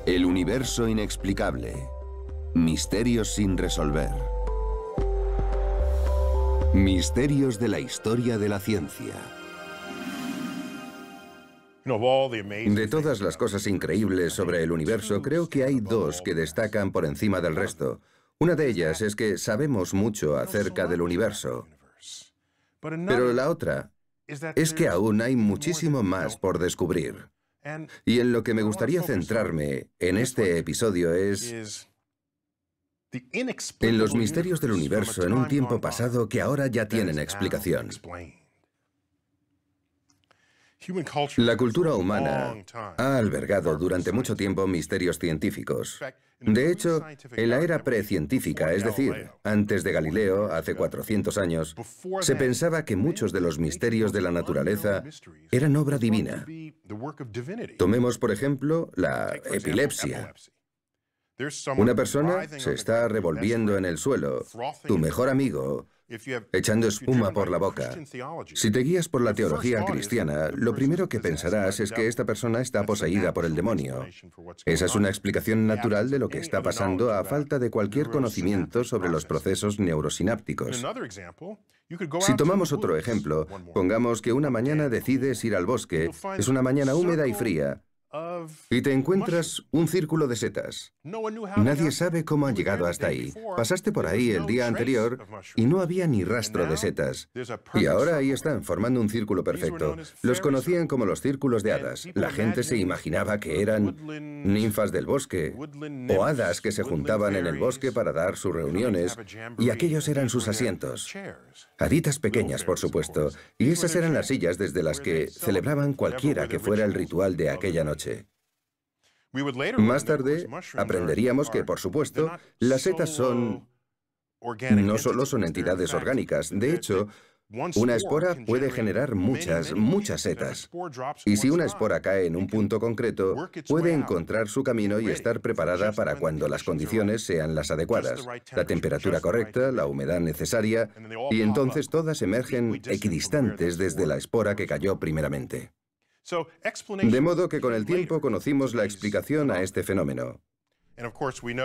El universo inexplicable. Misterios sin resolver. Misterios de la historia de la ciencia. De todas las cosas increíbles sobre el universo, creo que hay dos que destacan por encima del resto. Una de ellas es que sabemos mucho acerca del universo. Pero la otra es que aún hay muchísimo más por descubrir. Y en lo que me gustaría centrarme en este episodio es en los misterios del universo en un tiempo pasado que ahora ya tienen explicación. La cultura humana ha albergado durante mucho tiempo misterios científicos. De hecho, en la era precientífica, es decir, antes de Galileo, hace 400 años, se pensaba que muchos de los misterios de la naturaleza eran obra divina. Tomemos, por ejemplo, la epilepsia. Una persona se está revolviendo en el suelo, tu mejor amigo, echando espuma por la boca. Si te guías por la teología cristiana, lo primero que pensarás es que esta persona está poseída por el demonio. Esa es una explicación natural de lo que está pasando a falta de cualquier conocimiento sobre los procesos neurosinápticos. Si tomamos otro ejemplo, pongamos que una mañana decides ir al bosque, es una mañana húmeda y fría, y te encuentras un círculo de setas. Nadie sabe cómo han llegado hasta ahí. Pasaste por ahí el día anterior y no había ni rastro de setas. Y ahora ahí están, formando un círculo perfecto. Los conocían como los círculos de hadas. La gente se imaginaba que eran ninfas del bosque o hadas que se juntaban en el bosque para dar sus reuniones, y aquellos eran sus asientos. Haditas pequeñas, por supuesto, y esas eran las sillas desde las que celebraban cualquiera que fuera el ritual de aquella noche. Más tarde aprenderíamos que, por supuesto, las setas no solo son entidades orgánicas. De hecho, una espora puede generar muchas setas. Y si una espora cae en un punto concreto, puede encontrar su camino y estar preparada para cuando las condiciones sean las adecuadas. La temperatura correcta, la humedad necesaria, y entonces todas emergen equidistantes desde la espora que cayó primeramente. De modo que con el tiempo conocimos la explicación a este fenómeno.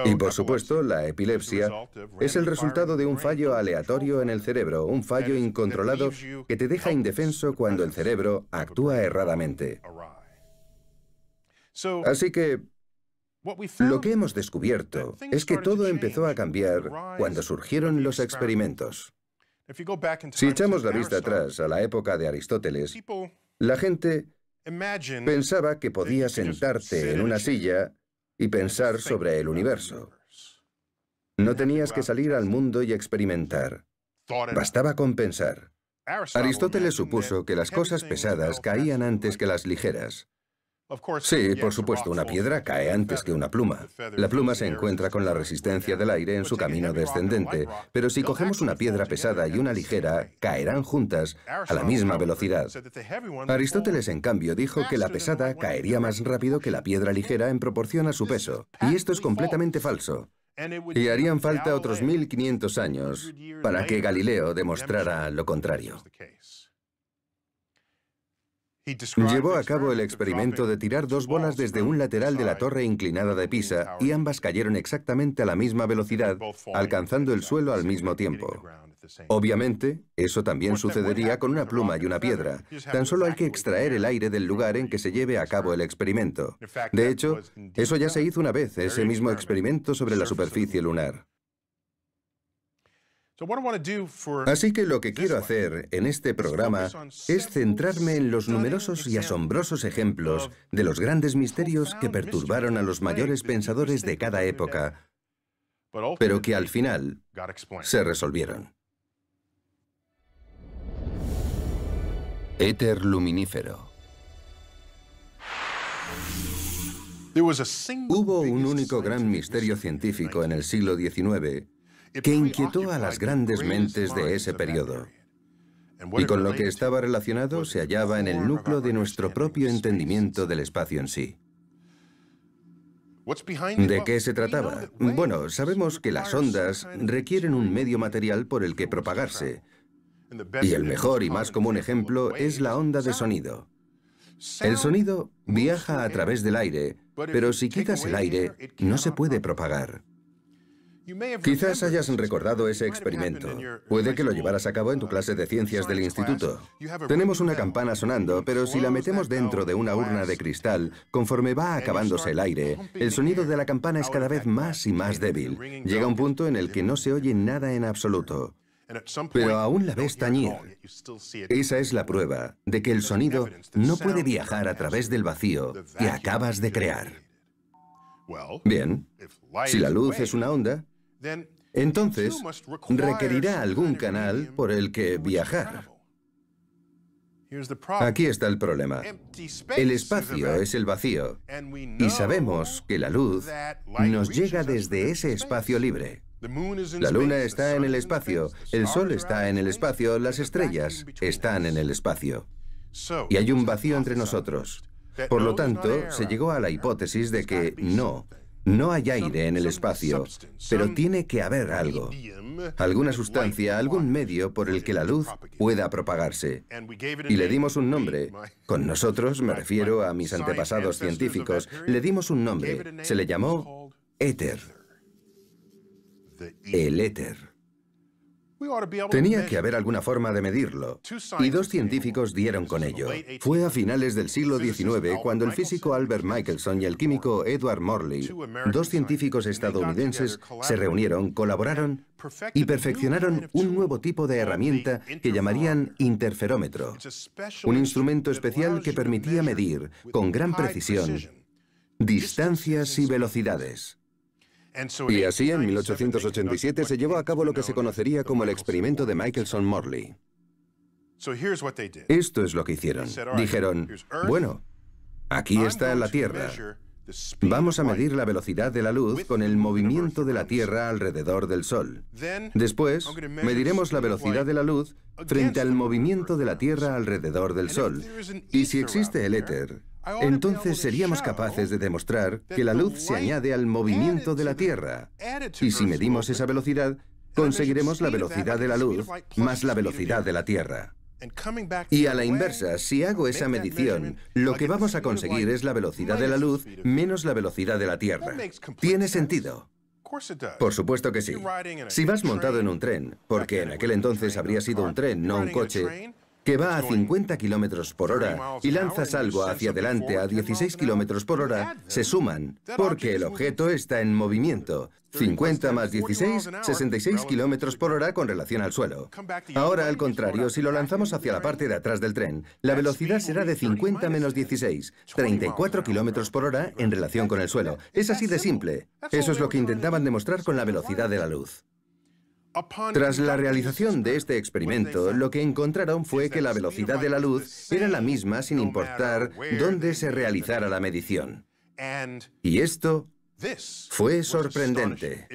Y por supuesto, la epilepsia es el resultado de un fallo aleatorio en el cerebro, un fallo incontrolado que te deja indefenso cuando el cerebro actúa erradamente. Así que lo que hemos descubierto es que todo empezó a cambiar cuando surgieron los experimentos. Si echamos la vista atrás a la época de Aristóteles, la gente pensaba que podías sentarte en una silla y pensar sobre el universo. No tenías que salir al mundo y experimentar. Bastaba con pensar. Aristóteles supuso que las cosas pesadas caían antes que las ligeras. Sí, por supuesto, una piedra cae antes que una pluma. La pluma se encuentra con la resistencia del aire en su camino descendente, pero si cogemos una piedra pesada y una ligera, caerán juntas a la misma velocidad. Aristóteles, en cambio, dijo que la pesada caería más rápido que la piedra ligera en proporción a su peso, y esto es completamente falso. Y harían falta otros 1500 años para que Galileo demostrara lo contrario. Llevó a cabo el experimento de tirar dos bolas desde un lateral de la torre inclinada de Pisa y ambas cayeron exactamente a la misma velocidad, alcanzando el suelo al mismo tiempo. Obviamente, eso también sucedería con una pluma y una piedra. Tan solo hay que extraer el aire del lugar en que se lleve a cabo el experimento. De hecho, eso ya se hizo una vez, ese mismo experimento sobre la superficie lunar. Así que lo que quiero hacer en este programa es centrarme en los numerosos y asombrosos ejemplos de los grandes misterios que perturbaron a los mayores pensadores de cada época, pero que al final se resolvieron. Éter luminífero. Hubo un único gran misterio científico en el siglo XIX que inquietó a las grandes mentes de ese periodo. Y con lo que estaba relacionado se hallaba en el núcleo de nuestro propio entendimiento del espacio en sí. ¿De qué se trataba? Bueno, sabemos que las ondas requieren un medio material por el que propagarse. Y el mejor y más común ejemplo es la onda de sonido. El sonido viaja a través del aire, pero si quitas el aire, no se puede propagar. Quizás hayas recordado ese experimento. Puede que lo llevaras a cabo en tu clase de ciencias del instituto. Tenemos una campana sonando, pero si la metemos dentro de una urna de cristal, conforme va acabándose el aire, el sonido de la campana es cada vez más y más débil. Llega un punto en el que no se oye nada en absoluto. Pero aún la ves tañir. Esa es la prueba de que el sonido no puede viajar a través del vacío que acabas de crear. Bien, si la luz es una onda, entonces requerirá algún canal por el que viajar. Aquí está el problema. El espacio es el vacío, y sabemos que la luz nos llega desde ese espacio libre. La luna está en el espacio, el sol está en el espacio, las estrellas están en el espacio. Y hay un vacío entre nosotros. Por lo tanto, se llegó a la hipótesis de que no hay aire en el espacio, pero tiene que haber algo. Alguna sustancia, algún medio por el que la luz pueda propagarse. Y le dimos un nombre. Con nosotros, me refiero a mis antepasados científicos, le dimos un nombre. Se le llamó éter. El éter. Tenía que haber alguna forma de medirlo, y dos científicos dieron con ello. Fue a finales del siglo XIX cuando el físico Albert Michelson y el químico Edward Morley, dos científicos estadounidenses, se reunieron, colaboraron y perfeccionaron un nuevo tipo de herramienta que llamarían interferómetro, un instrumento especial que permitía medir, con gran precisión, distancias y velocidades. Y así, en 1887, se llevó a cabo lo que se conocería como el experimento de Michelson-Morley. Esto es lo que hicieron. Dijeron, bueno, aquí está la Tierra. Vamos a medir la velocidad de la luz con el movimiento de la Tierra alrededor del Sol. Después, mediremos la velocidad de la luz frente al movimiento de la Tierra alrededor del Sol. Y si existe el éter, entonces seríamos capaces de demostrar que la luz se añade al movimiento de la Tierra. Y si medimos esa velocidad, conseguiremos la velocidad de la luz más la velocidad de la Tierra. Y a la inversa, si hago esa medición, lo que vamos a conseguir es la velocidad de la luz menos la velocidad de la Tierra. ¿Tiene sentido? Por supuesto que sí. Si vas montado en un tren, porque en aquel entonces habría sido un tren, no un coche, que va a 50 kilómetros por hora y lanzas algo hacia adelante a 16 kilómetros por hora, se suman, porque el objeto está en movimiento. 50 más 16, 66 kilómetros por hora con relación al suelo. Ahora, al contrario, si lo lanzamos hacia la parte de atrás del tren, la velocidad será de 50 menos 16, 34 kilómetros por hora en relación con el suelo. Es así de simple. Eso es lo que intentaban demostrar con la velocidad de la luz. Tras la realización de este experimento, lo que encontraron fue que la velocidad de la luz era la misma sin importar dónde se realizara la medición. Y esto fue sorprendente.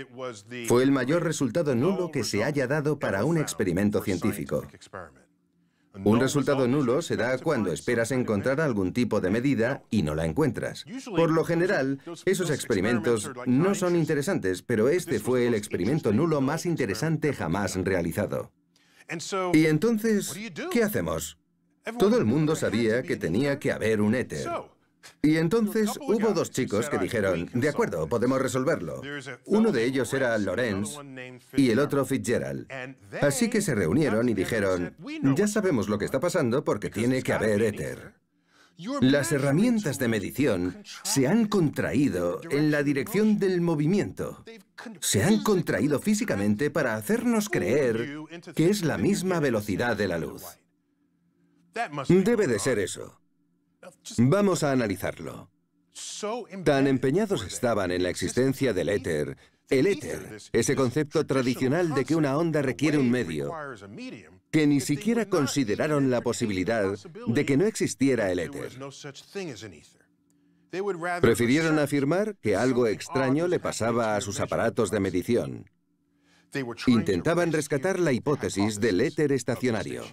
Fue el mayor resultado nulo que se haya dado para un experimento científico. Un resultado nulo se da cuando esperas encontrar algún tipo de medida y no la encuentras. Por lo general, esos experimentos no son interesantes, pero este fue el experimento nulo más interesante jamás realizado. Y entonces, ¿qué hacemos? Todo el mundo sabía que tenía que haber un éter. Y entonces hubo dos chicos que dijeron, de acuerdo, podemos resolverlo. Uno de ellos era Lorentz y el otro Fitzgerald. Así que se reunieron y dijeron, ya sabemos lo que está pasando porque tiene que haber éter. Las herramientas de medición se han contraído en la dirección del movimiento. Se han contraído físicamente para hacernos creer que es la misma velocidad de la luz. Debe de ser eso. Vamos a analizarlo. Tan empeñados estaban en la existencia del éter, el éter, ese concepto tradicional de que una onda requiere un medio, que ni siquiera consideraron la posibilidad de que no existiera el éter. Prefirieron afirmar que algo extraño le pasaba a sus aparatos de medición. Intentaban rescatar la hipótesis del éter estacionario.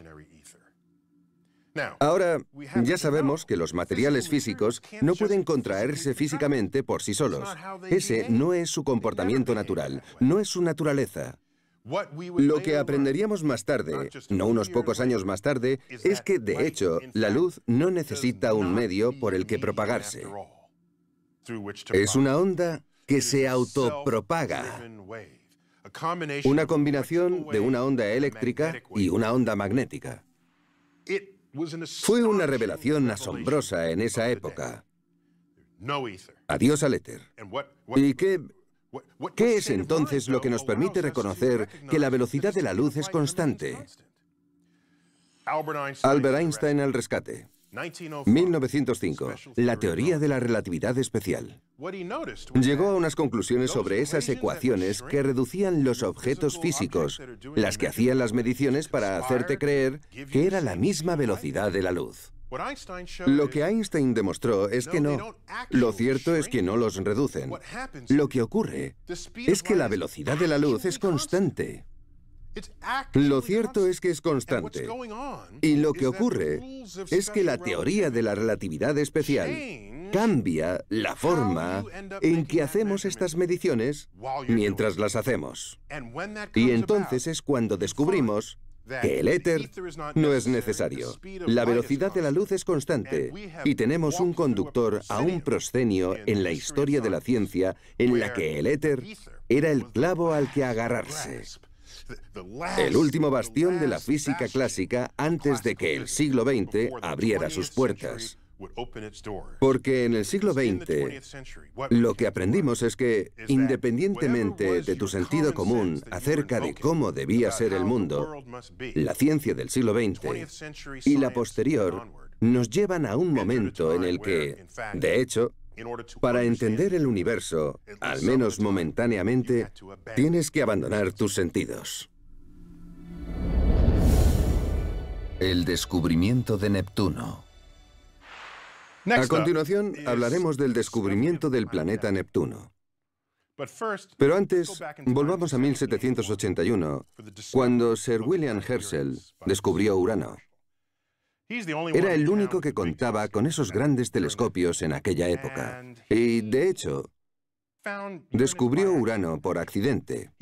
Ahora, ya sabemos que los materiales físicos no pueden contraerse físicamente por sí solos. Ese no es su comportamiento natural, no es su naturaleza. Lo que aprenderíamos más tarde, no unos pocos años más tarde, es que, de hecho, la luz no necesita un medio por el que propagarse. Es una onda que se autopropaga. Una combinación de una onda eléctrica y una onda magnética. Fue una revelación asombrosa en esa época. Adiós al éter. ¿Y qué es entonces lo que nos permite reconocer que la velocidad de la luz es constante? Albert Einstein al rescate. 1905. La teoría de la relatividad especial. Llegó a unas conclusiones sobre esas ecuaciones que reducían los objetos físicos, las que hacían las mediciones para hacerte creer que era la misma velocidad de la luz. Lo que Einstein demostró es que no. Lo cierto es que no los reducen. Lo que ocurre es que la velocidad de la luz es constante. Lo cierto es que es constante. Y lo que ocurre es que la teoría de la relatividad especial cambia la forma en que hacemos estas mediciones mientras las hacemos. Y entonces es cuando descubrimos que el éter no es necesario. La velocidad de la luz es constante y tenemos un conductor a un proscenio en la historia de la ciencia en la que el éter era el clavo al que agarrarse. El último bastión de la física clásica antes de que el siglo XX abriera sus puertas. Porque en el siglo XX lo que aprendimos es que, independientemente de tu sentido común acerca de cómo debía ser el mundo, la ciencia del siglo XX y la posterior nos llevan a un momento en el que, de hecho, para entender el universo, al menos momentáneamente, tienes que abandonar tus sentidos. El descubrimiento de Neptuno. A continuación, hablaremos del descubrimiento del planeta Neptuno. Pero antes, volvamos a 1781, cuando Sir William Herschel descubrió Urano. Era el único que contaba con esos grandes telescopios en aquella época. Y, de hecho, descubrió Urano por accidente.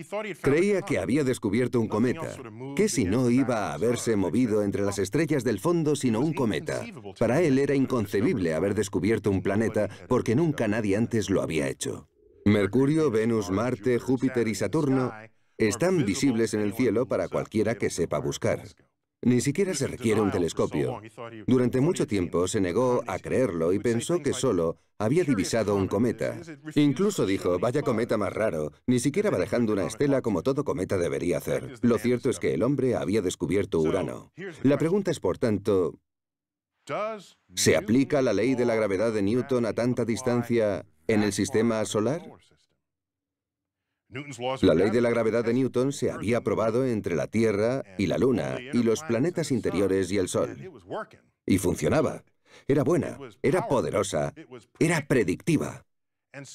Creía que había descubierto un cometa, que si no iba a haberse movido entre las estrellas del fondo sino un cometa. Para él era inconcebible haber descubierto un planeta porque nunca nadie antes lo había hecho. Mercurio, Venus, Marte, Júpiter y Saturno están visibles en el cielo para cualquiera que sepa buscar. Ni siquiera se requiere un telescopio. Durante mucho tiempo se negó a creerlo y pensó que solo había divisado un cometa. Incluso dijo, vaya cometa más raro, ni siquiera va dejando una estela como todo cometa debería hacer. Lo cierto es que el hombre había descubierto Urano. La pregunta es, por tanto, ¿se aplica la ley de la gravedad de Newton a tanta distancia en el sistema solar? La ley de la gravedad de Newton se había probado entre la Tierra y la Luna y los planetas interiores y el Sol. Y funcionaba. Era buena, era poderosa, era predictiva.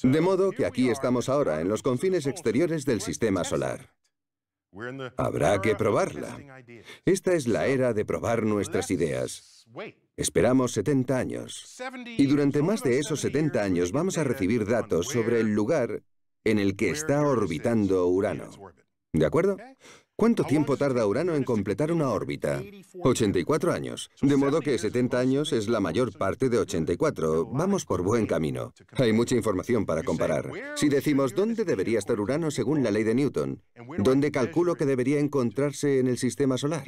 De modo que aquí estamos ahora, en los confines exteriores del sistema solar. Habrá que probarla. Esta es la era de probar nuestras ideas. Esperamos 70 años. Y durante más de esos 70 años vamos a recibir datos sobre el lugar en el que está orbitando Urano. ¿De acuerdo? ¿Cuánto tiempo tarda Urano en completar una órbita? 84 años. De modo que 70 años es la mayor parte de 84. Vamos por buen camino. Hay mucha información para comparar. Si decimos dónde debería estar Urano según la ley de Newton, ¿dónde calculo que debería encontrarse en el sistema solar?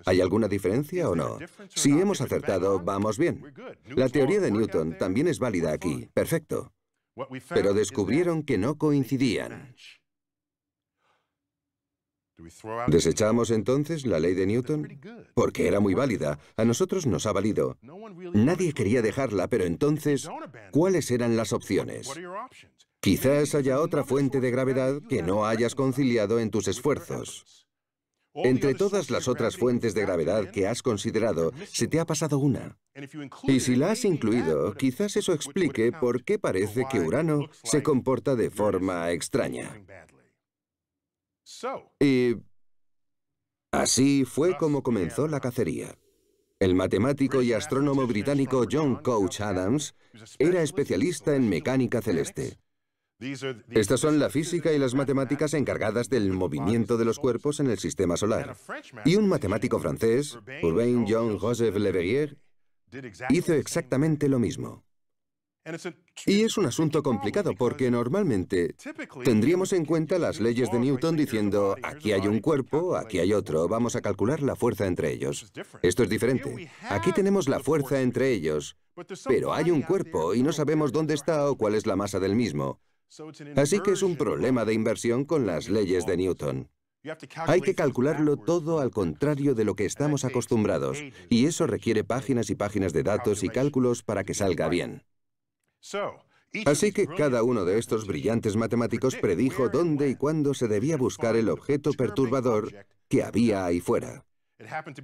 ¿Hay alguna diferencia o no? Si hemos acertado, vamos bien. La teoría de Newton también es válida aquí. Perfecto. Pero descubrieron que no coincidían. ¿Desechamos entonces la ley de Newton? Porque era muy válida. A nosotros nos ha valido. Nadie quería dejarla, pero entonces, ¿cuáles eran las opciones? Quizás haya otra fuente de gravedad que no hayas conciliado en tus esfuerzos. Entre todas las otras fuentes de gravedad que has considerado, se te ha pasado una. Y si la has incluido, quizás eso explique por qué parece que Urano se comporta de forma extraña. Y así fue como comenzó la cacería. El matemático y astrónomo británico John Couch Adams era especialista en mecánica celeste. Estas son la física y las matemáticas encargadas del movimiento de los cuerpos en el sistema solar. Y un matemático francés, Urbain Jean-Joseph Leverrier, hizo exactamente lo mismo. Y es un asunto complicado porque normalmente tendríamos en cuenta las leyes de Newton diciendo, aquí hay un cuerpo, aquí hay otro, vamos a calcular la fuerza entre ellos. Esto es diferente. Aquí tenemos la fuerza entre ellos, pero hay un cuerpo y no sabemos dónde está o cuál es la masa del mismo. Así que es un problema de inversión con las leyes de Newton. Hay que calcularlo todo al contrario de lo que estamos acostumbrados, y eso requiere páginas y páginas de datos y cálculos para que salga bien. Así que cada uno de estos brillantes matemáticos predijo dónde y cuándo se debía buscar el objeto perturbador que había ahí fuera.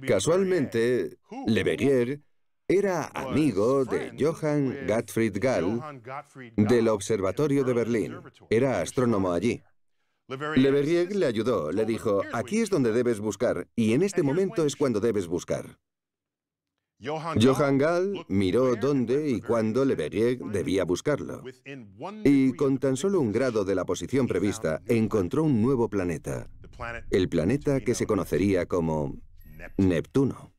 Casualmente, Leverrier era amigo de Johann Gottfried Gall del Observatorio de Berlín. Era astrónomo allí. Leverrier le ayudó, le dijo, aquí es donde debes buscar, y en este momento es cuando debes buscar. Johann Gall miró dónde y cuándo Leverrier debía buscarlo. Y con tan solo un grado de la posición prevista, encontró un nuevo planeta. El planeta que se conocería como Neptuno.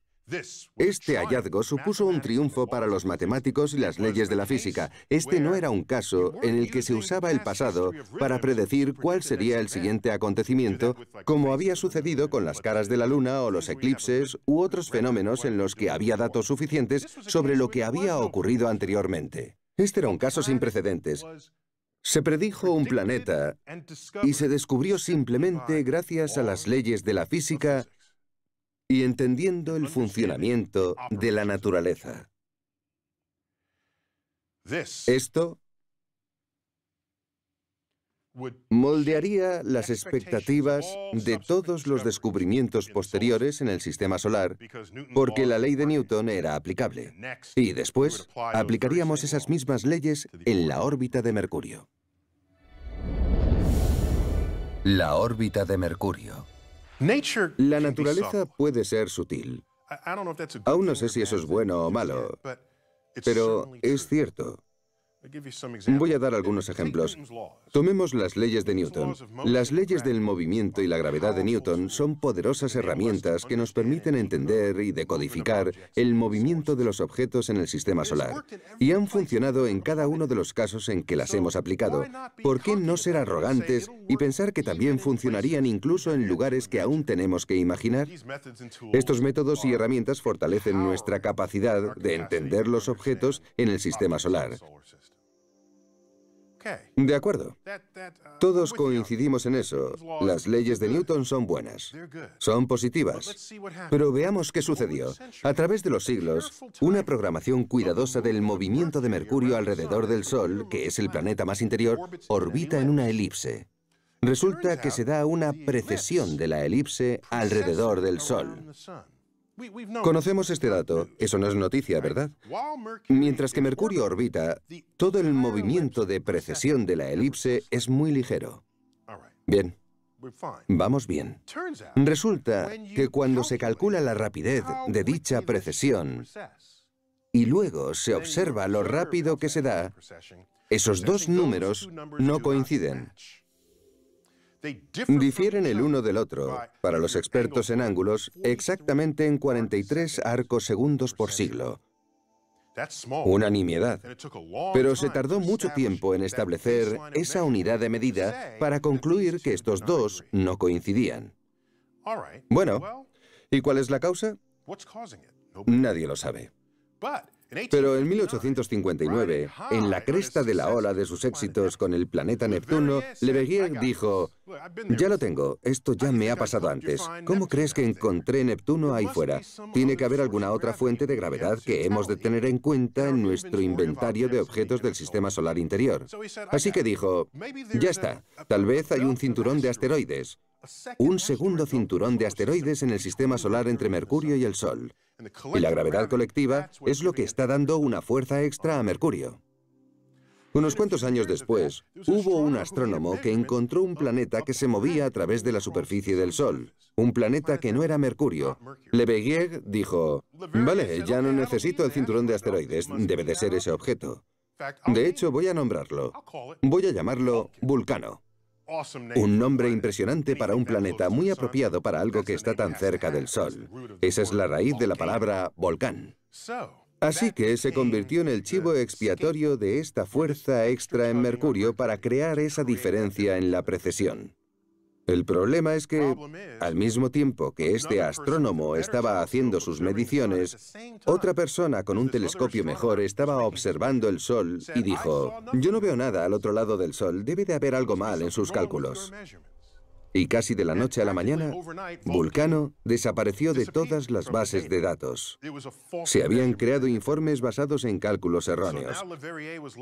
Este hallazgo supuso un triunfo para los matemáticos y las leyes de la física. Este no era un caso en el que se usaba el pasado para predecir cuál sería el siguiente acontecimiento, como había sucedido con las caras de la luna o los eclipses u otros fenómenos en los que había datos suficientes sobre lo que había ocurrido anteriormente. Este era un caso sin precedentes. Se predijo un planeta y se descubrió simplemente gracias a las leyes de la física y entendiendo el funcionamiento de la naturaleza. Esto moldearía las expectativas de todos los descubrimientos posteriores en el sistema solar, porque la ley de Newton era aplicable. Y después, aplicaríamos esas mismas leyes en la órbita de Mercurio. La órbita de Mercurio. La naturaleza puede ser sutil. Aún no sé si eso es bueno o malo, pero es cierto. Voy a dar algunos ejemplos. Tomemos las leyes de Newton. Las leyes del movimiento y la gravedad de Newton son poderosas herramientas que nos permiten entender y decodificar el movimiento de los objetos en el sistema solar. Y han funcionado en cada uno de los casos en que las hemos aplicado. ¿Por qué no ser arrogantes y pensar que también funcionarían incluso en lugares que aún tenemos que imaginar? Estos métodos y herramientas fortalecen nuestra capacidad de entender los objetos en el sistema solar. De acuerdo. Todos coincidimos en eso. Las leyes de Newton son buenas. Son positivas. Pero veamos qué sucedió. A través de los siglos, una programación cuidadosa del movimiento de Mercurio alrededor del Sol, que es el planeta más interior, orbita en una elipse. Resulta que se da una precesión de la elipse alrededor del Sol. Conocemos este dato. Eso no es noticia, ¿verdad? Mientras que Mercurio orbita, todo el movimiento de precesión de la elipse es muy ligero. Bien. Vamos bien. Resulta que cuando se calcula la rapidez de dicha precesión y luego se observa lo rápido que se da, esos dos números no coinciden. Difieren el uno del otro, para los expertos en ángulos, exactamente en 43 arcos segundos por siglo. Una nimiedad. Pero se tardó mucho tiempo en establecer esa unidad de medida para concluir que estos dos no coincidían. Bueno, ¿y cuál es la causa? Nadie lo sabe. Pero en 1859, en la cresta de la ola de sus éxitos con el planeta Neptuno, Leverrier dijo, ya lo tengo, esto ya me ha pasado antes. ¿Cómo crees que encontré Neptuno ahí fuera? Tiene que haber alguna otra fuente de gravedad que hemos de tener en cuenta en nuestro inventario de objetos del sistema solar interior. Así que dijo, ya está, tal vez hay un cinturón de asteroides. Un segundo cinturón de asteroides en el sistema solar entre Mercurio y el Sol. Y la gravedad colectiva es lo que está dando una fuerza extra a Mercurio. Unos cuantos años después, hubo un astrónomo que encontró un planeta que se movía a través de la superficie del Sol. Un planeta que no era Mercurio. Leverrier dijo, vale, ya no necesito el cinturón de asteroides, debe de ser ese objeto. De hecho, voy a nombrarlo. Voy a llamarlo Vulcano. Un nombre impresionante para un planeta, muy apropiado para algo que está tan cerca del Sol. Esa es la raíz de la palabra volcán. Así que se convirtió en el chivo expiatorio de esta fuerza extra en Mercurio para crear esa diferencia en la precesión. El problema es que, al mismo tiempo que este astrónomo estaba haciendo sus mediciones, otra persona con un telescopio mejor estaba observando el Sol y dijo: yo no veo nada al otro lado del Sol, debe de haber algo mal en sus cálculos. Y casi de la noche a la mañana, Vulcano desapareció de todas las bases de datos. Se habían creado informes basados en cálculos erróneos.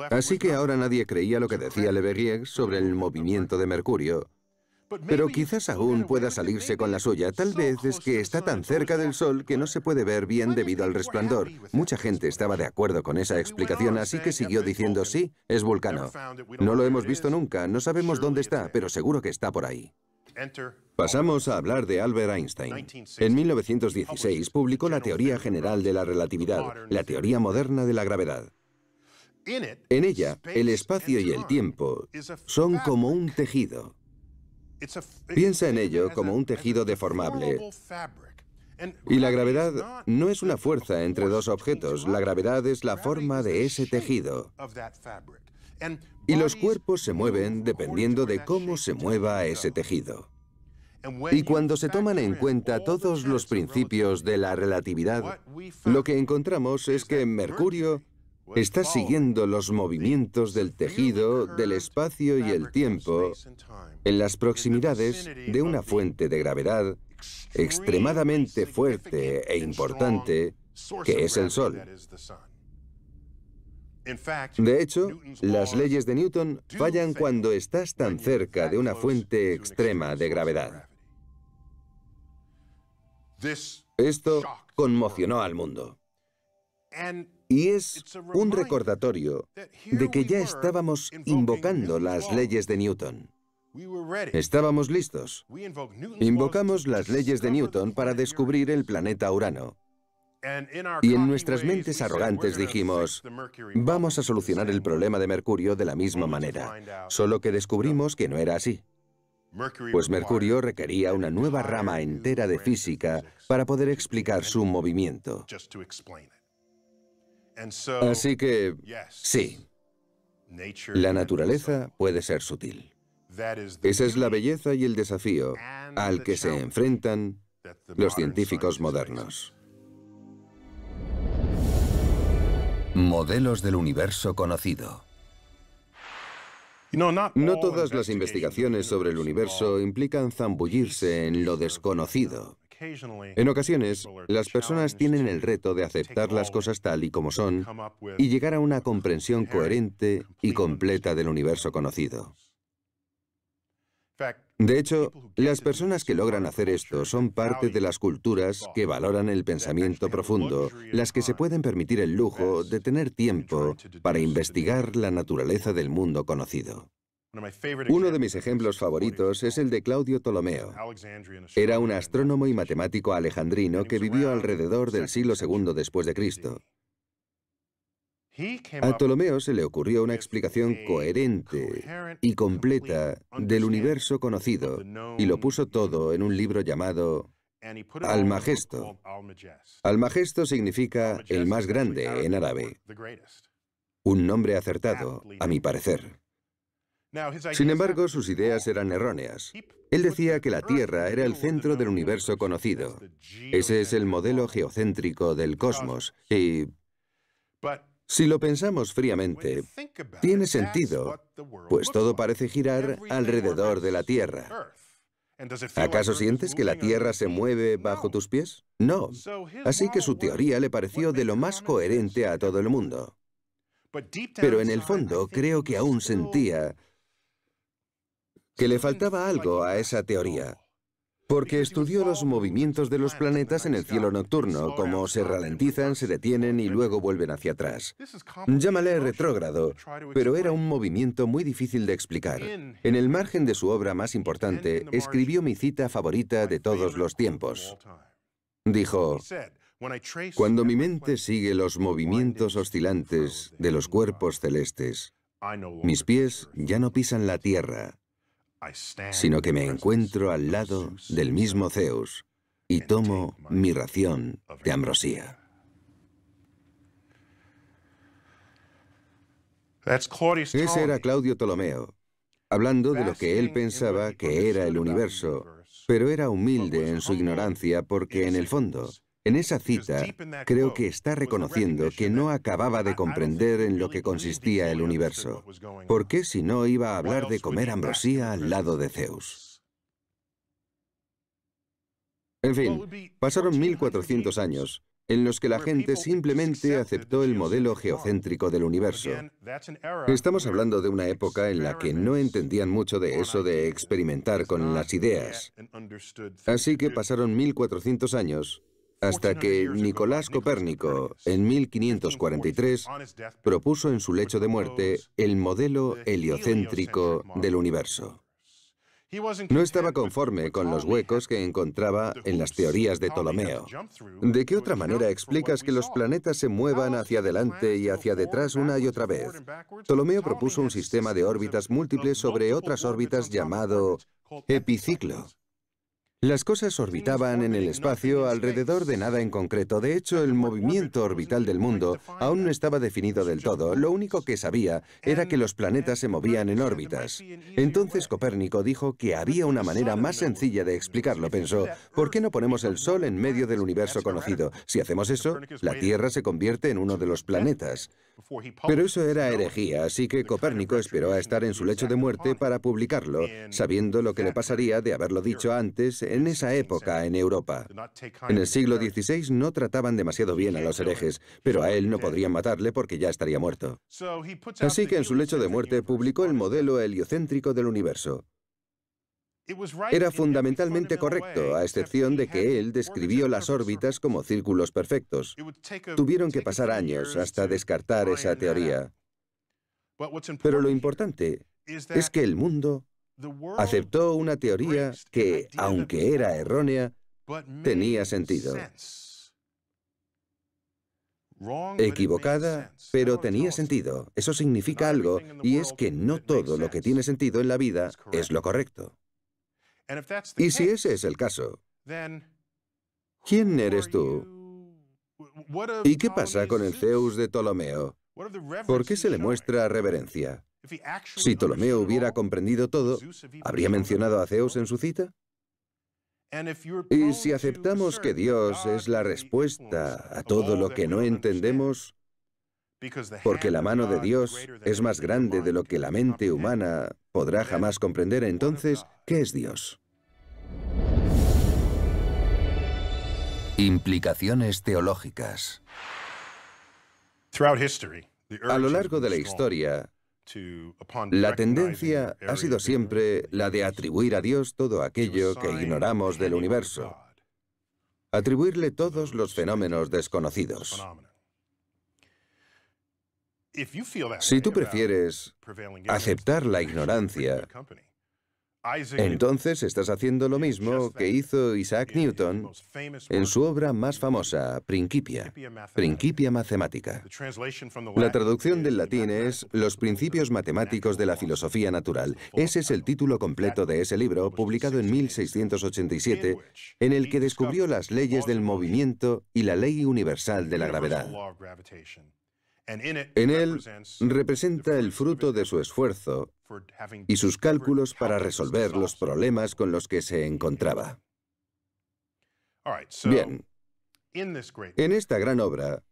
Así que ahora nadie creía lo que decía Le Verrier sobre el movimiento de Mercurio. Pero quizás aún pueda salirse con la suya. Tal vez es que está tan cerca del Sol que no se puede ver bien debido al resplandor. Mucha gente estaba de acuerdo con esa explicación, así que siguió diciendo: sí, es Vulcano. No lo hemos visto nunca, no sabemos dónde está, pero seguro que está por ahí. Pasamos a hablar de Albert Einstein. En 1916 publicó la teoría general de la relatividad, la teoría moderna de la gravedad. En ella, el espacio y el tiempo son como un tejido. Piensa en ello como un tejido deformable. Y la gravedad no es una fuerza entre dos objetos, la gravedad es la forma de ese tejido. Y los cuerpos se mueven dependiendo de cómo se mueva ese tejido. Y cuando se toman en cuenta todos los principios de la relatividad, lo que encontramos es que Mercurio está siguiendo los movimientos del tejido, del espacio y el tiempo en las proximidades de una fuente de gravedad extremadamente fuerte e importante, que es el Sol. De hecho, las leyes de Newton fallan cuando estás tan cerca de una fuente extrema de gravedad. Esto conmocionó al mundo. Y es un recordatorio de que ya estábamos invocando las leyes de Newton. Estábamos listos. Invocamos las leyes de Newton para descubrir el planeta Urano. Y en nuestras mentes arrogantes dijimos: vamos a solucionar el problema de Mercurio de la misma manera, solo que descubrimos que no era así. Pues Mercurio requería una nueva rama entera de física para poder explicar su movimiento. Así que, sí, la naturaleza puede ser sutil. Esa es la belleza y el desafío al que se enfrentan los científicos modernos. Modelos del universo conocido. No todas las investigaciones sobre el universo implican zambullirse en lo desconocido. En ocasiones, las personas tienen el reto de aceptar las cosas tal y como son y llegar a una comprensión coherente y completa del universo conocido. De hecho, las personas que logran hacer esto son parte de las culturas que valoran el pensamiento profundo, las que se pueden permitir el lujo de tener tiempo para investigar la naturaleza del mundo conocido. Uno de mis ejemplos favoritos es el de Claudio Ptolomeo. Era un astrónomo y matemático alejandrino que vivió alrededor del siglo II después de Cristo. A Ptolomeo se le ocurrió una explicación coherente y completa del universo conocido y lo puso todo en un libro llamado Almagesto. Almagesto significa el más grande en árabe. Un nombre acertado, a mi parecer. Sin embargo, sus ideas eran erróneas. Él decía que la Tierra era el centro del universo conocido. Ese es el modelo geocéntrico del cosmos y... si lo pensamos fríamente, tiene sentido, pues todo parece girar alrededor de la Tierra. ¿Acaso sientes que la Tierra se mueve bajo tus pies? No. Así que su teoría le pareció de lo más coherente a todo el mundo. Pero en el fondo creo que aún sentía que le faltaba algo a esa teoría. Porque estudió los movimientos de los planetas en el cielo nocturno, cómo se ralentizan, se detienen y luego vuelven hacia atrás. Llámale retrógrado, pero era un movimiento muy difícil de explicar. En el margen de su obra más importante, escribió mi cita favorita de todos los tiempos. Dijo: Cuando mi mente sigue los movimientos oscilantes de los cuerpos celestes, mis pies ya no pisan la tierra, sino que me encuentro al lado del mismo Zeus y tomo mi ración de ambrosía. Ese era Claudio Ptolomeo, hablando de lo que él pensaba que era el universo, pero era humilde en su ignorancia porque, en el fondo, en esa cita, creo que está reconociendo que no acababa de comprender en lo que consistía el universo. ¿Por qué si no iba a hablar de comer ambrosía al lado de Zeus? En fin, pasaron 1400 años en los que la gente simplemente aceptó el modelo geocéntrico del universo. Estamos hablando de una época en la que no entendían mucho de eso de experimentar con las ideas. Así que pasaron 1400 años hasta que Nicolás Copérnico, en 1543, propuso en su lecho de muerte el modelo heliocéntrico del universo. No estaba conforme con los huecos que encontraba en las teorías de Ptolomeo. ¿De qué otra manera explicas que los planetas se muevan hacia adelante y hacia detrás una y otra vez? Ptolomeo propuso un sistema de órbitas múltiples sobre otras órbitas llamado epiciclo. Las cosas orbitaban en el espacio alrededor de nada en concreto. De hecho, el movimiento orbital del mundo aún no estaba definido del todo. Lo único que sabía era que los planetas se movían en órbitas. Entonces Copérnico dijo que había una manera más sencilla de explicarlo. Pensó, ¿por qué no ponemos el Sol en medio del universo conocido? Si hacemos eso, la Tierra se convierte en uno de los planetas. Pero eso era herejía, así que Copérnico esperó a estar en su lecho de muerte para publicarlo, sabiendo lo que le pasaría de haberlo dicho antes en esa época en Europa. En el siglo XVI no trataban demasiado bien a los herejes, pero a él no podrían matarle porque ya estaría muerto. Así que en su lecho de muerte publicó el modelo heliocéntrico del universo. Era fundamentalmente correcto, a excepción de que él describió las órbitas como círculos perfectos. Tuvieron que pasar años hasta descartar esa teoría. Pero lo importante es que el mundo aceptó una teoría que, aunque era errónea, tenía sentido. Equivocada, pero tenía sentido. Eso significa algo, y es que no todo lo que tiene sentido en la vida es lo correcto. Y si ese es el caso, ¿quién eres tú? ¿Y qué pasa con el Zeus de Ptolomeo? ¿Por qué se le muestra reverencia? Si Ptolomeo hubiera comprendido todo, ¿habría mencionado a Zeus en su cita? Y si aceptamos que Dios es la respuesta a todo lo que no entendemos, porque la mano de Dios es más grande de lo que la mente humana podrá jamás comprender, entonces, ¿qué es Dios? Implicaciones teológicas. A lo largo de la historia, la tendencia ha sido siempre la de atribuir a Dios todo aquello que ignoramos del universo. Atribuirle todos los fenómenos desconocidos. Si tú prefieres aceptar la ignorancia, entonces estás haciendo lo mismo que hizo Isaac Newton en su obra más famosa, Principia, Principia Mathematica. La traducción del latín es Los principios matemáticos de la filosofía natural. Ese es el título completo de ese libro, publicado en 1687, en el que descubrió las leyes del movimiento y la ley universal de la gravedad. En él representa el fruto de su esfuerzo y sus cálculos para resolver los problemas con los que se encontraba. Bien, en esta gran obra,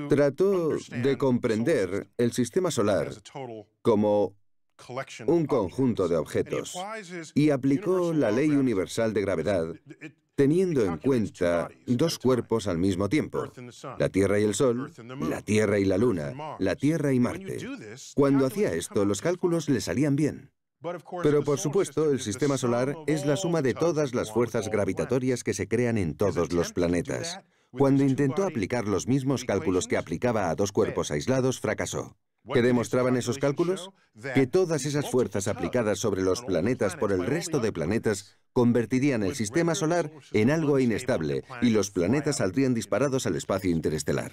trató de comprender el sistema solar como un conjunto de objetos y aplicó la ley universal de gravedad teniendo en cuenta dos cuerpos al mismo tiempo, la Tierra y el Sol, la Tierra y la Luna, la Tierra y Marte. Cuando hacía esto, los cálculos le salían bien. Pero por supuesto, el sistema solar es la suma de todas las fuerzas gravitatorias que se crean en todos los planetas. Cuando intentó aplicar los mismos cálculos que aplicaba a dos cuerpos aislados, fracasó. ¿Qué demostraban esos cálculos? Que todas esas fuerzas aplicadas sobre los planetas por el resto de planetas convertirían el sistema solar en algo inestable y los planetas saldrían disparados al espacio interestelar.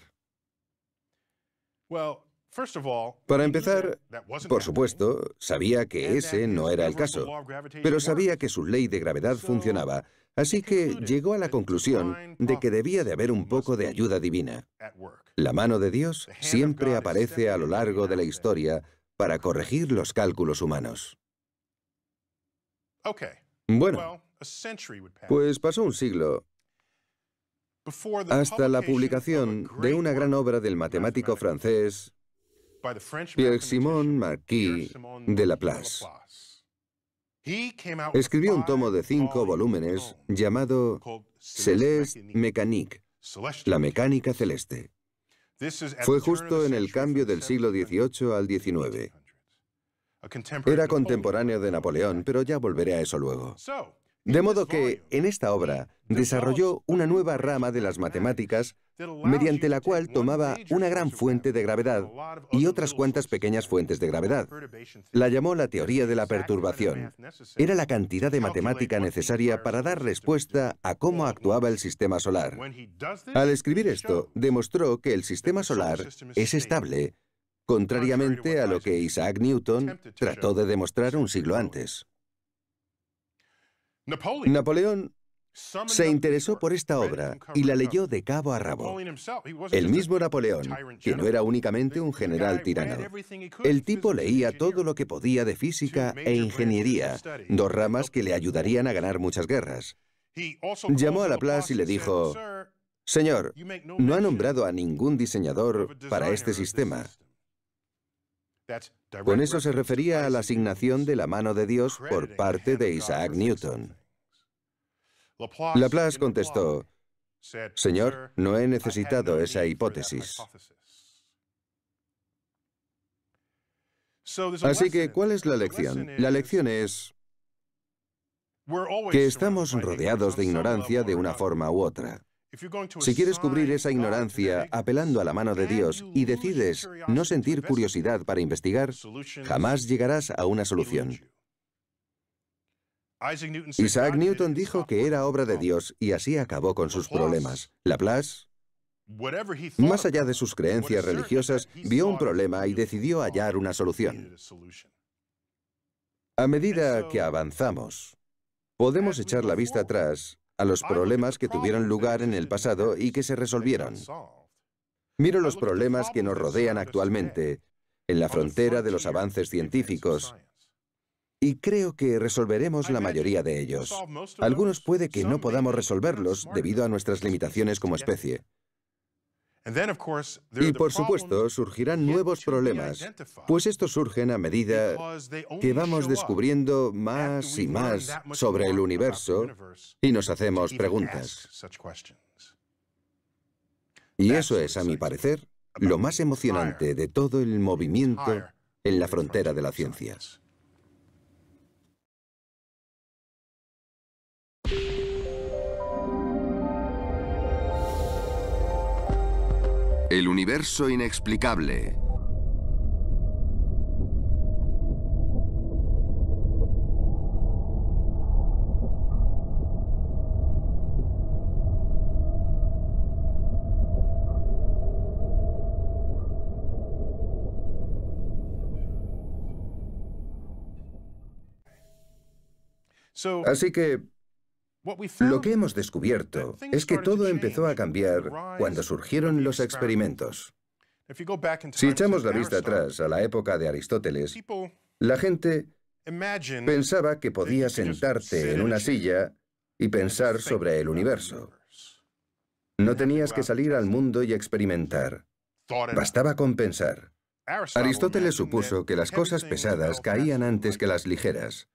Para empezar, por supuesto, sabía que ese no era el caso, pero sabía que su ley de gravedad funcionaba, así que llegó a la conclusión de que debía de haber un poco de ayuda divina. La mano de Dios siempre aparece a lo largo de la historia para corregir los cálculos humanos. Bueno, pues pasó un siglo hasta la publicación de una gran obra del matemático francés Pierre-Simon Marquis de Laplace. Escribió un tomo de 5 volúmenes llamado Céleste Mécanique, la mecánica celeste. Fue justo en el cambio del siglo XVIII al XIX. Era contemporáneo de Napoleón, pero ya volveré a eso luego. De modo que, en esta obra, desarrolló una nueva rama de las matemáticas mediante la cual tomaba una gran fuente de gravedad y otras cuantas pequeñas fuentes de gravedad. La llamó la teoría de la perturbación. Era la cantidad de matemática necesaria para dar respuesta a cómo actuaba el sistema solar. Al escribir esto, demostró que el sistema solar es estable, contrariamente a lo que Isaac Newton trató de demostrar un siglo antes. Napoleón se interesó por esta obra y la leyó de cabo a rabo. El mismo Napoleón, que no era únicamente un general tirano. El tipo leía todo lo que podía de física e ingeniería, dos ramas que le ayudarían a ganar muchas guerras. Llamó a Laplace y le dijo: «Señor, no ha nombrado a ningún diseñador para este sistema». Con eso se refería a la asignación de la mano de Dios por parte de Isaac Newton. Laplace contestó: «Señor, no he necesitado esa hipótesis». Así que, ¿cuál es la lección? La lección es que estamos rodeados de ignorancia de una forma u otra. Si quieres cubrir esa ignorancia apelando a la mano de Dios y decides no sentir curiosidad para investigar, jamás llegarás a una solución. Isaac Newton dijo que era obra de Dios y así acabó con sus problemas. Laplace, más allá de sus creencias religiosas, vio un problema y decidió hallar una solución. A medida que avanzamos, podemos echar la vista atrás a los problemas que tuvieron lugar en el pasado y que se resolvieron. Miro los problemas que nos rodean actualmente, en la frontera de los avances científicos, y creo que resolveremos la mayoría de ellos. Algunos puede que no podamos resolverlos debido a nuestras limitaciones como especie. Y por supuesto, surgirán nuevos problemas, pues estos surgen a medida que vamos descubriendo más y más sobre el universo y nos hacemos preguntas. Y eso es, a mi parecer, lo más emocionante de todo el movimiento en la frontera de la ciencia. El universo inexplicable. Así que lo que hemos descubierto es que todo empezó a cambiar cuando surgieron los experimentos. Si echamos la vista atrás a la época de Aristóteles, la gente pensaba que podías sentarte en una silla y pensar sobre el universo. No tenías que salir al mundo y experimentar. Bastaba con pensar. Aristóteles supuso que las cosas pesadas caían antes que las ligeras.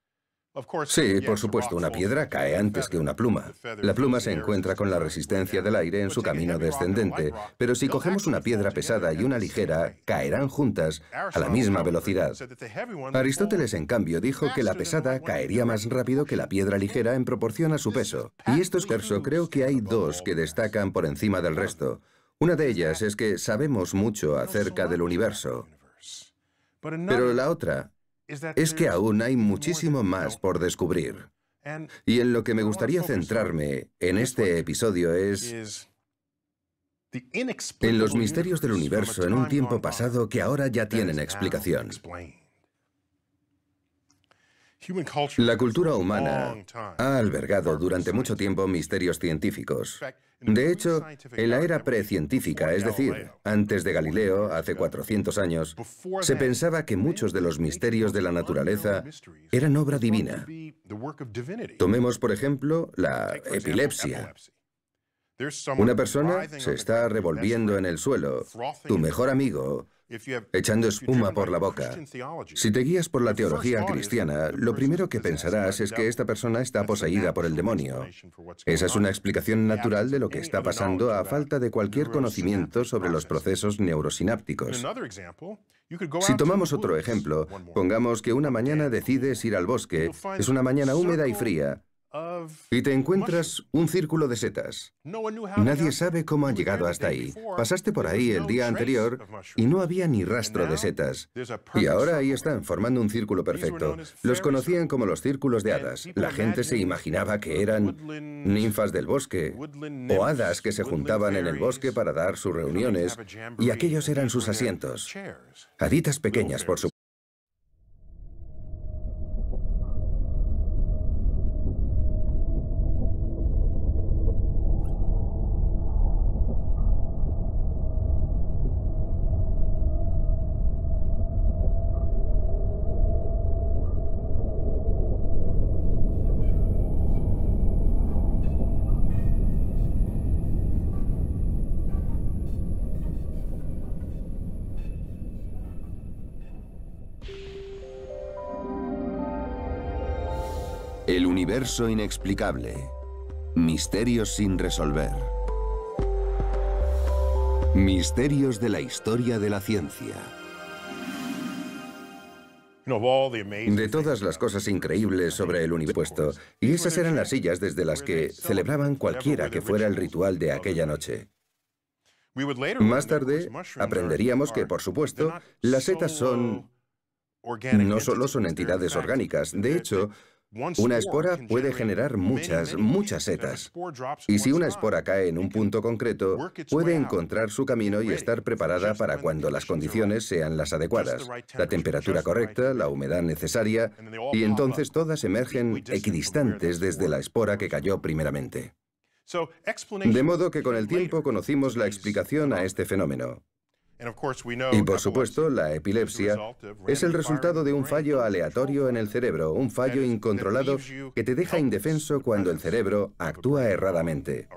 Sí, por supuesto, una piedra cae antes que una pluma. La pluma se encuentra con la resistencia del aire en su camino descendente, pero si cogemos una piedra pesada y una ligera, caerán juntas a la misma velocidad. Aristóteles, en cambio, dijo que la pesada caería más rápido que la piedra ligera en proporción a su peso. Y esto es verso, creo que hay dos que destacan por encima del resto. Una de ellas es que sabemos mucho acerca del universo. Pero la otra es que aún hay muchísimo más por descubrir. Y en lo que me gustaría centrarme en este episodio es en los misterios del universo en un tiempo pasado que ahora ya tienen explicación. La cultura humana ha albergado durante mucho tiempo misterios científicos. De hecho, en la era precientífica, es decir, antes de Galileo, hace 400 años, se pensaba que muchos de los misterios de la naturaleza eran obra divina. Tomemos, por ejemplo, la epilepsia. Una persona se está revolviendo en el suelo, tu mejor amigo, echando espuma por la boca. Si te guías por la teología cristiana, lo primero que pensarás es que esta persona está poseída por el demonio. Esa es una explicación natural de lo que está pasando a falta de cualquier conocimiento sobre los procesos neurosinápticos. Si tomamos otro ejemplo, pongamos que una mañana decides ir al bosque, es una mañana húmeda y fría, y te encuentras un círculo de setas. Nadie sabe cómo han llegado hasta ahí. Pasaste por ahí el día anterior y no había ni rastro de setas. Y ahora ahí están, formando un círculo perfecto. Los conocían como los círculos de hadas. La gente se imaginaba que eran ninfas del bosque o hadas que se juntaban en el bosque para dar sus reuniones, y aquellos eran sus asientos. Haditas pequeñas, por supuesto. El universo inexplicable. Misterios sin resolver. Misterios de la historia de la ciencia. De todas las cosas increíbles sobre el universo, y esas eran las sillas desde las que celebraban cualquiera que fuera el ritual de aquella noche. Más tarde aprenderíamos que, por supuesto, las setas no solo son entidades orgánicas. De hecho, una espora puede generar muchas setas. Y si una espora cae en un punto concreto, puede encontrar su camino y estar preparada para cuando las condiciones sean las adecuadas, la temperatura correcta, la humedad necesaria, y entonces todas emergen equidistantes desde la espora que cayó primeramente. De modo que con el tiempo conocimos la explicación a este fenómeno. Y por supuesto, la epilepsia es el resultado de un fallo aleatorio en el cerebro, un fallo incontrolado que te deja indefenso cuando el cerebro actúa erradamente.